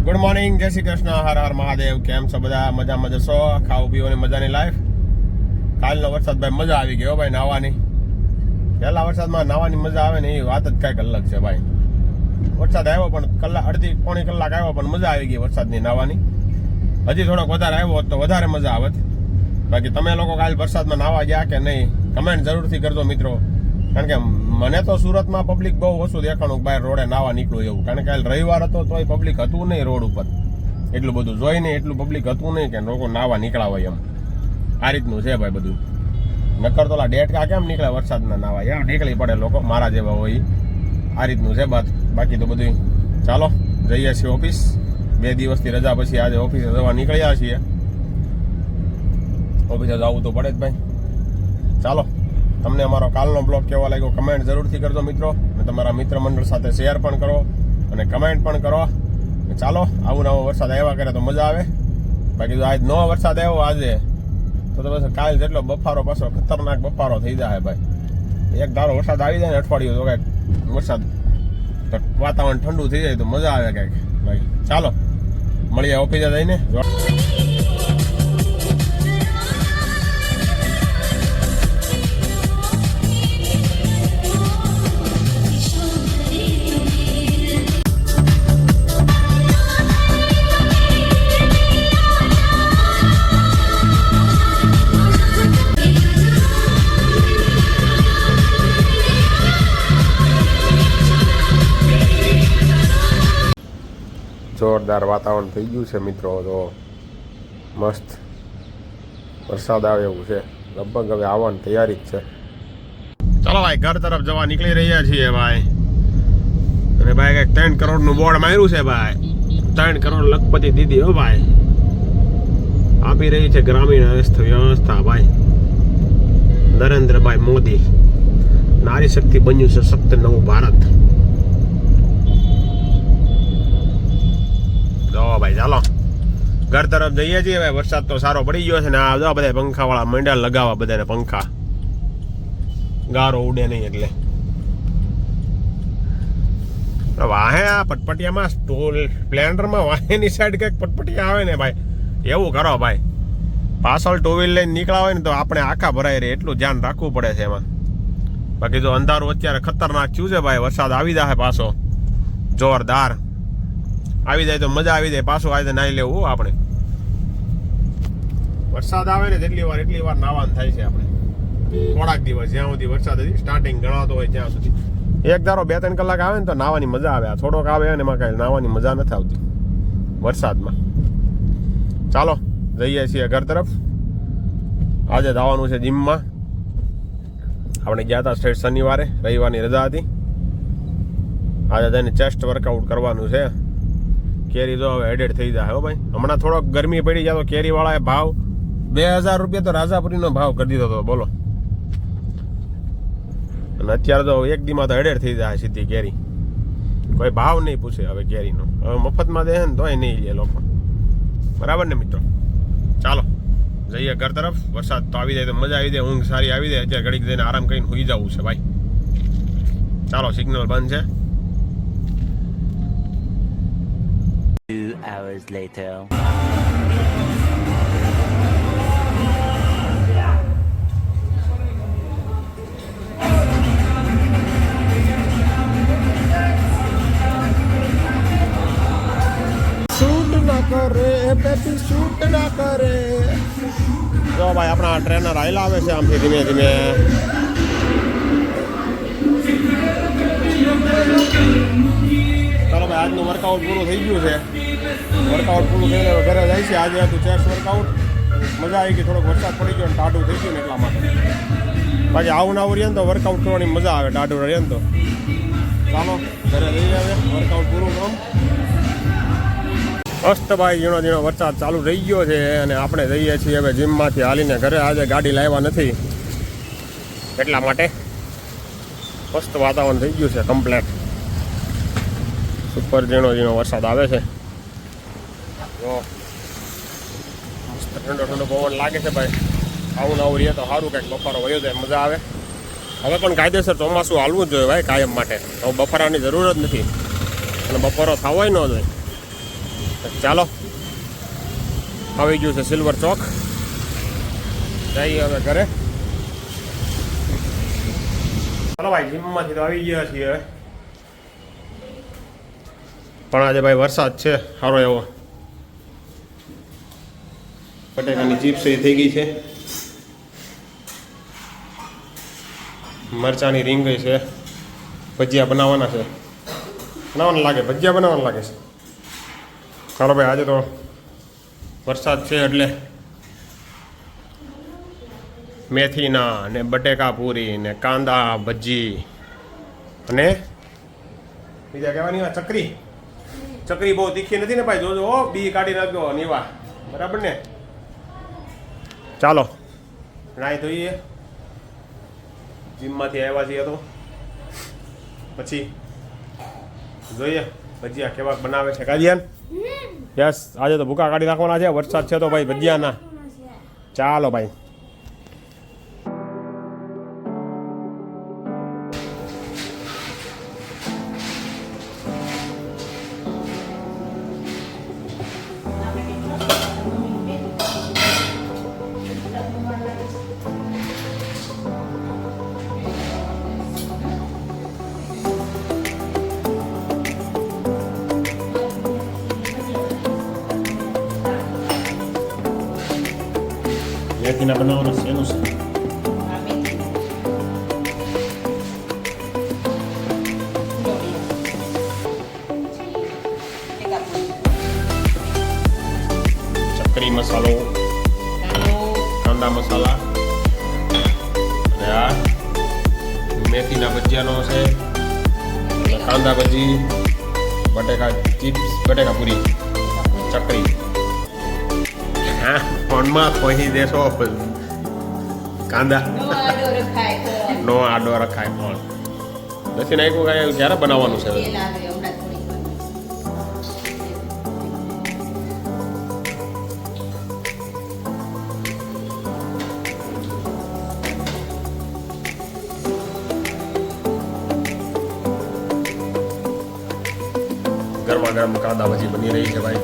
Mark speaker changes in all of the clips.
Speaker 1: Good morning, જય શ્રી કૃષ્ણ, હર હર મહાદેવ. કેમ છો બધા? મજામાં જશો? ખાવું પીવાની મજાની લાઈફ. કાલનો વરસાદ ભાઈ મજા આવી ગયો ભાઈ નાવાની. પહેલા વરસાદમાં નાવાની મજા આવે ને એ વાત જ કાંઈક અલગ છે ભાઈ. વરસાદ આવ્યો પણ અડધી પોણી કલાક આવ્યો પણ મજા આવી ગઈ વરસાદની નાવાની. હજી થોડોક વધારે આવ્યો હોત તો વધારે મજા આવત. બાકી તમે લોકો કાલ વરસાદમાં નાવા ગયા કે નહીં કમેન્ટ જરૂરથી કરજો મિત્રો. કારણ કે મને તો સુરતમાં પબ્લિક બહુ ઓછું દેખાણું બહાર રોડે નાવા નીકળું એવું. કારણ કે કાલ રવિવાર હતો તોય પબ્લિક હતું નહીં રોડ ઉપર. એટલું બધું જોઈને એટલું પબ્લિક હતું નહીં કે લોકો નાવા નીકળ્યા હોય એમ. આ રીતનું છે ભાઈ બધું. નકર તો ડેટકા કેમ નીકળે વરસાદના નાવા એમ નીકળી પડે લોકો મારા જેવા હોય. આ રીતનું છે બાકી તો બધું. ચાલો જઈએ છીએ ઓફિસ. 2 દિવસથી રજા પછી આજે ઓફિસે જવા નીકળ્યા છીએ. ઓફિસે જવું તો પડે જ ભાઈ. ચાલો, તમને અમારો કાલનો બ્લોગ કેવો લાગ્યો કમેન્ટ જરૂરથી કરજો મિત્રો. અને તમારા મિત્ર મંડળ સાથે શેર પણ કરો અને કમેન્ટ પણ કરો. ચાલો, આવું નવો વરસાદ આવ્યા કરે તો મજા આવે. બાકી જો આજ નવો વરસાદ આવ્યો આજે તો બસ કાલ જેટલો બફારો પાછો ખતરનાક બફારો થઈ જાય ભાઈ. એક ધારો વરસાદ આવી જાય ને અઠવાડિયું તો કાંઈક વરસાદ વાતાવરણ ઠંડુ થઈ જાય તો મજા આવે કાંઈક ભાઈ. ચાલો મળીએ ઓફિસે જઈને. જોરદાર વાતાવરણ થઈ ગયું છે મિત્રો. તો મસ્ત વરસાદ આવે એવું છે. લગભગ હવે આવવાની તૈયારી જ છે. ચાલો ભાઈ ઘર તરફ જવા નીકળી રહ્યા છીએ ભાઈ. અને ભાઈ કંઈક 3 કરોડનું બોર્ડ માર્યું છે ભાઈ. 3 કરોડ લખપતિ દીદી હો ભાઈ આપી રહી છે ગ્રામીણ વ્યવસ્થા ભાઈ. નરેન્દ્રભાઈ મોદી. નારી શક્તિ બન્યું છે સપ્ત નવું ભારત. ભાઈ ચાલો ઘર તરફ જઈએ છીએ ભાઈ. વરસાદ તો સારો પડી ગયો છે ને આ બધા પંખા વાળા મંડળ લગાવવા બધાને પંખા ગારો ઉડે નહીં એટલે. વાહે આ પટપટિયામાં સ્પ્લેન્ડરમાં વાહેની સાઈડ કંઈક પટપટિયા આવે ને ભાઈ એવું કરો ભાઈ. પાછળ 2 વ્હીલ લઈને નીકળ્યા હોય ને તો આપણે આખા ભરાઈ રહે એટલું ધ્યાન રાખવું પડે છે એમાં. બાકી જો અંધારું અત્યારે ખતરનાક થયું છે ભાઈ. વરસાદ આવી જાય પાછો જોરદાર આવી જાય તો મજા આવી જાય. પાછું આજે નાહી લેવું આપણે. વરસાદ આવે ને એટલી વાર નાવાનું થાય છે આપણે. થોડાક દિવસ જ્યાં સુધી વરસાદ સ્ટાર્ટિંગ ગણાતો હોય ત્યાં સુધી. એક ધારો 2-3 કલાક આવે ને તો નાવાની મજા આવે. આ થોડોક આવે ને એમાં કાંઈ નાવાની મજા નથી આવતી વરસાદમાં. ચાલો જઈએ છીએ ઘર તરફ. આજે જવાનું છે જીમમાં. આપણે ગયા હતા સ્ટ્રેટ શનિવારે, રવિવારની રજા હતી. આજે જઈને ચેસ્ટ વર્કઆઉટ કરવાનું છે. કેરી તો હવે એડેડ થઈ જાય હો ભાઈ. હમણાં થોડોક ગરમી પડી જાય તો કેરી વાળાએ ભાવ 2000 રૂપિયા તો રાજાપુરીનો ભાવ કરી દીધો હતો બોલો. અને અત્યારે તો એક દીમાં તો એડેડ થઈ જાય સીધી કેરી. કોઈ ભાવ નહીં પૂછે હવે કેરીનો. હવે મફતમાં દે ને તોય નહીં લે લોકો. બરાબર ને મિત્રો? ચાલો જઈએ ઘર તરફ. વરસાદ તો આવી જાય તો મજા આવી જાય. ઊંઘ સારી આવી જાય. અત્યારે ઘડીક જઈને આરામ કરીને સુઈ જવું છે ભાઈ. ચાલો સિગ્નલ બંધ છે.
Speaker 2: 2 hours later.
Speaker 1: શૂટ ના કરે બેબી શૂટ ના કરે. જો ભાઈ આપણા ટ્રેનર આયલા આવે છે આમથી ધીમે ધીમે. ચાલો ભાઈ આજનું વર્કઆઉટ પૂરું થઈ ગયું છે. વર્કઆઉટ પૂરું થઈને ઘરે જાય છે. આજે હતું ચેસ્ટ વર્કઆઉટ. મજા આવી ગઈ. થોડોક વરસાદ પડી ગયો ને ટાઢું થઈ ગયું ને એટલા માટે. બાકી આવું ના રહીએ ને તો વર્કઆઉટ કરવાની મજા આવે. ટાઢું રહીએ ને તો. ચાલો ઘરે જઈએ હવે વર્કઆઉટ પૂરું કરો. મસ્ત ભાઈ ઝીણો ઝીણો વરસાદ ચાલુ થઈ ગયો છે અને આપણે જઈએ છીએ હવે જીમમાંથી હાલીને ઘરે. આજે ગાડી લાવ્યા નથી એટલા માટે. મસ્ત વાતાવરણ થઈ ગયું છે કમ્પ્લેટ. સુપર ઝીણો ઝીણો વરસાદ આવે છે. મસ્ત ઠંડો ઠંડો પવન લાગે છે ભાઈ. આવું નવું રહીએ તો સારું કંઈક બફારો વયો જાય મજા આવે. હવે પણ કાયદેસર ચોમાસું હાલવું જ જોઈએ ભાઈ કાયમ માટે. હવે બફારાની જરૂર જ નથી અને બફારો થવાય ન જોઈએ. ચાલો આવી ગયું છે સિલ્વર ચોક, જઈએ હવે ઘરે. ચાલો ભાઈ જીમમાંથી તો આવી ગયા છીએ હવે, પણ આજે ભાઈ વરસાદ છે સારો એવો. બટેકાની ચિપ્સ એ થઈ ગઈ છે, મરચાની રીંગઈ છે, ભજીયા બનાવવાના છે, બનાવવાના લાગે ભજીયા બનાવવાના લાગે છે. ચાલો ભાઈ આજે તો વરસાદ છે એટલે મેથીના ને બટેકા પૂરી ને કાંદા ભજી અને બીજા કહેવાની આ ચકરી. ચકરી બહુ તીખી નથી ને ભાઈ, જોજો હો, બી કાઢી નાખજો નીવા, બરાબર ને. ચાલો નાઈ ધોઈએ, જીમમાંથી આવ્યા છીએ તો પછી જોઈએ ભજીયા કેવા બનાવે છે. કાજિયાન યસ, આજે તો ભૂકા કાઢી નાખવાના છે, વરસાદ છે તો ભાઈ ભજીયાના. ચાલો ભાઈ મેથીના બનાવવાનું છે એનું છે. ચકરી મસાલો, કાંદા મસાલા અને આ મેથીના ભજીયાનો છે, કાંદા ભજી, બટેકા ચિપ્સ, બટેકા પૂરી, ચકરી. હા ફોનમાં ખોઈ દેશો કાંદા નો આડો રખાય ફોન નથી નાખ્યું કાંઈ. ક્યારે બનાવવાનું છે? ગરમા ગરમ કાંદા ભજી બની રહી છે ભાઈ.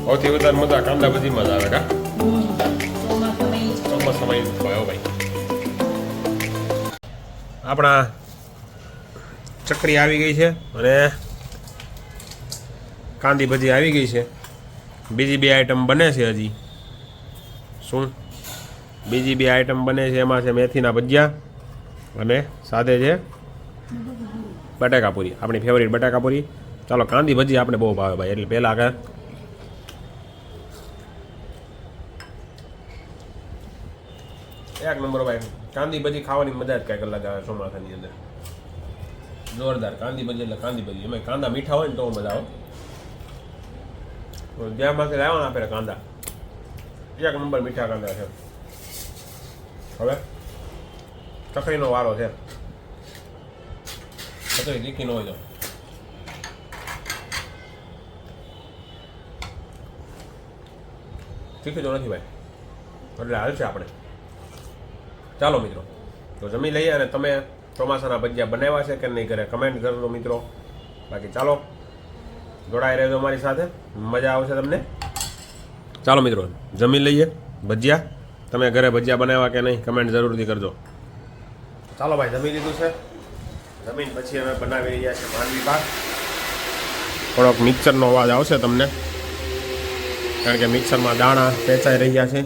Speaker 1: સૌથી વધારે મજા કાંદા ભજીમાં જ આવે. કા ચોમાસામાં ભાઈ આપણા ચકરી આવી ગઈ છે અને કાંદી ભજી આવી ગઈ છે. બીજી બે આઈટમ બને છે હજી. શું બીજી બે આઈટમ બને છે? એમાં છે મેથીના ભજીયા અને સાથે છે બટાકા પૂરી, આપણી ફેવરિટ બટાકા પૂરી. ચાલો કાંદી ભજી આપણે બહુ ભાવે ભાઈ, એટલે પહેલાં આગળ એક નંબર ભાઈ. કાંદી ભજી ખાવાની મજા જ કંઈક અલગ આવે ચોમાસાની અંદર. જોરદાર કાંદી ભજી એટલે કાંદી ભજી. એમાં કાંદા મીઠા હોય ને તો મજા આવે. જ્યાં માંથી લાવ્યા ને આપણે કાંદા, એક નંબર મીઠા કાંદા છે. હવે ચકરીનો વારો છે. ચકરી તીખી ન હોય તો તીખી તો નથી ભાઈ, એટલે હાલ છે આપણે. ચાલો મિત્રો તો જમી લઈએ, અને તમે ચોમાસાના ભજીયા બનાવ્યા છે કે નહીં ઘરે કમેન્ટ કરજો મિત્રો. બાકી ચાલો જોડાઈ રહેજો અમારી સાથે, મજા આવશે તમને. ચાલો મિત્રો જમી લઈએ ભજીયા. તમે ઘરે ભજીયા બનાવ્યા કે નહીં કમેન્ટ જરૂરથી કરજો. ચાલો ભાઈ જમી લીધું છે. જમીન પછી અમે બનાવી રહ્યા છીએ માંડવી પાક. થોડોક મિક્સરનો અવાજ આવશે તમને, કારણ કે મિક્સરમાં દાણા પેચાઈ રહ્યા છે.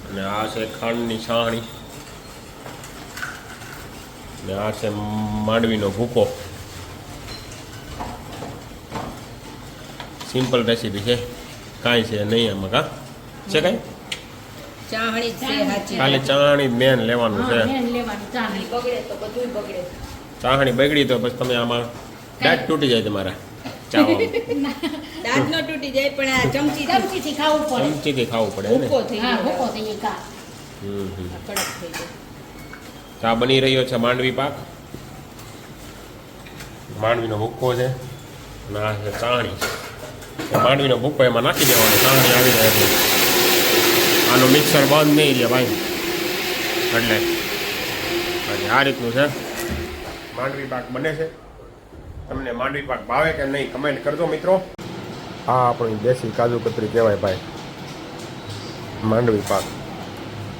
Speaker 1: અને આ છે ખાંડની છાણી, ને આ છે માંડવીનો ભૂકો. સિમ્પલ રેસીપી છે, કાંઈ છે નહીં આમાં. કા છે કાંઈ? ખાલી ચાણી મેન લેવાનું છે. ચાહણી બગડી તો પછી તમે આમાં દાંત તૂટી જાય તમારા.
Speaker 3: દાંત ન તૂટી જાય પણ આ ચમચીથી ખાવું પડે.
Speaker 1: ચમચીથી ખાવું પડે ને. ચા બની રહ્યો છે માંડવી પાક. માંડવીનો ભૂક્કો છે અને આ છે ચાણી. માંડવીનો ભૂક્કો એમાં નાખી દેવાનો, ચાણી આવી જાય એટલે. આનું મિક્સર બંધ નહીં રહે ભાઈ, એટલે આ રીતનું છે. માંડવી પાક બને છે. તમને માંડવી પાક ભાવે કે નહીં કમેન્ટ કરજો મિત્રો. આ આપણી દેશી કાજુ કતરી કહેવાય ભાઈ, માંડવી પાક.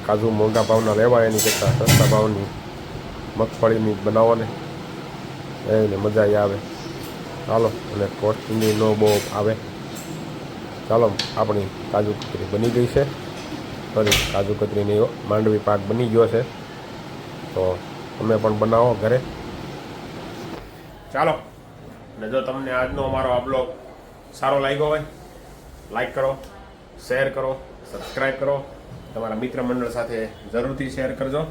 Speaker 1: કાજુ મોંઘા ભાવના લેવાય એની કરતાં સસ્તા ભાવની મગફળીની બનાવો ને એને મજા આવે. ચાલો, અને કોસ્ટિંગની નો બહુ આવે. ચાલો, આપણી કાજુ કતરી બની ગઈ છે. સોરી, કાજુ કતરીની માંડવી પાક બની ગયો છે. તો તમે પણ બનાવો ઘરે. ચાલો, અને જો તમને આજનો અમારો આ બ્લોગ સારો લાગ્યો હોય, લાઈક કરો, શેર કરો, સબસ્ક્રાઈબ કરો, તમારા મિત્ર મંડળ સાથે જરૂરથી શેર કરજો.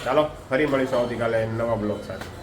Speaker 1: ચાલો, ફરી મળીશું આવતીકાલે નવા બ્લોગ સાથે.